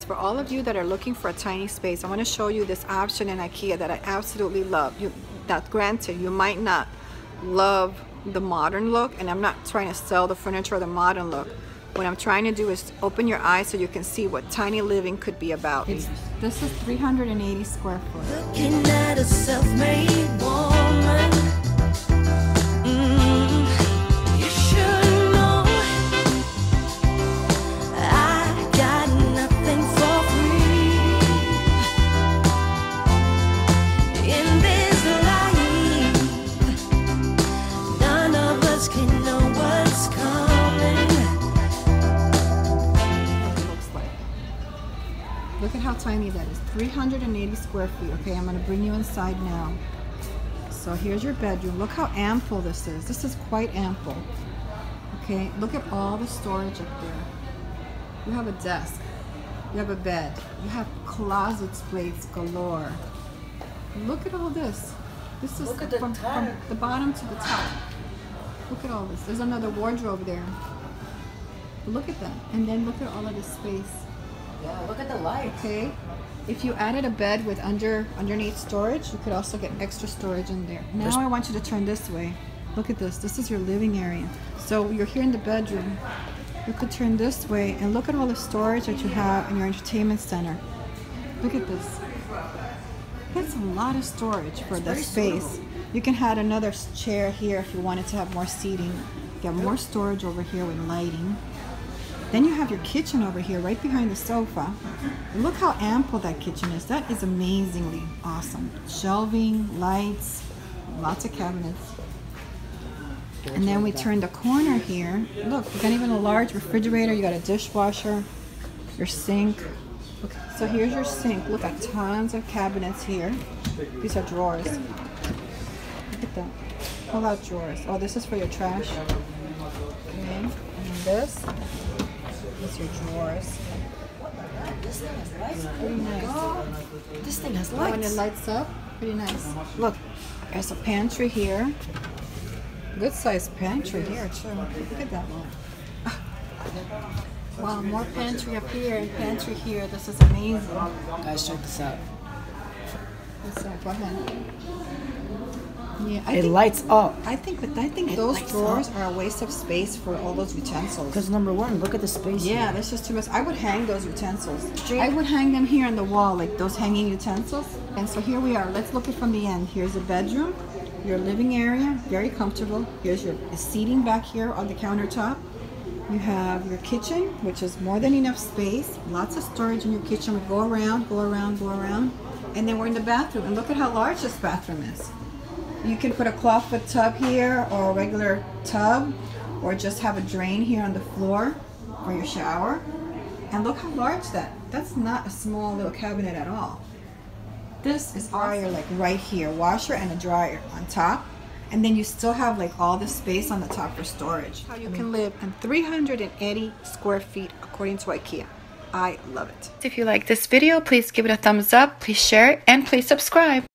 For all of you that are looking for a tiny space, I want to show you this option in Ikea that I absolutely love. That granted, you might not love the modern look, and I'm not trying to sell the furniture or the modern look. What I'm trying to do is open your eyes so you can see what tiny living could be about. This is 380 square foot. Looking at a self-made woman. You should know I got nothing for free in this life. None of us can know what's coming. Look at how tiny that is. 380 square feet. Okay, I'm going to bring you inside now. So here's your bedroom. Look how ample this is. This is quite ample. Okay, look at all the storage up there. You have a desk. You have a bed. You have closet space galore. Look at all this. This is from the bottom to the top. Look at all this. There's another wardrobe there. Look at that. And then look at all of this space. Yeah, look at the lights. Okay, if you added a bed with underneath storage, you could also get extra storage in there. Now I want you to turn this way. Look at this. This is your living area. So you're here in the bedroom. You could turn this way and look at all the storage that you have in your entertainment center. Look at this. That's a lot of storage for the space. You can add another chair here if you wanted to have more seating. You have more storage over here with lighting. Then you have your kitchen over here, right behind the sofa. Look how ample that kitchen is. That is amazingly awesome. Shelving, lights, lots of cabinets. And then we turn the corner here. Look, you got even a large refrigerator. You got a dishwasher, your sink. Okay, so here's your sink. Look at tons of cabinets here. These are drawers. Look at that. Pull out drawers. Oh, this is for your trash. Okay, and this. These are drawers. This thing has lights. Pretty nice. This thing has Oh, and it lights. lights up. Pretty nice. Look, there's a pantry here. Good sized pantry here too. Look at that one. Wow, more pantry up here and pantry here. This is amazing. Guys, check this out. Go ahead. Yeah, It lights up. I think those drawers are a waste of space for all those utensils. Because number one, look at the space. Yeah, here. that's just too much. I would hang those utensils. I would hang them here on the wall, like those hanging utensils. And so here we are. Let's look at from the end. Here's a bedroom, your living area, very comfortable. Here's your seating back here on the countertop. You have your kitchen, which is more than enough space. Lots of storage in your kitchen. We go around, go around, go around. And then we're in the bathroom. And look at how large this bathroom is. You can put a clawfoot tub here or a regular tub, or just have a drain here on the floor for your shower. And look how large that's not a small little cabinet at all. This is dryer like right here, washer and a dryer on top. And then you still have like all this space on the top for storage. How you can live in 380 square feet according to Ikea. I love it. If you like this video, please give it a thumbs up, please share it, and please subscribe.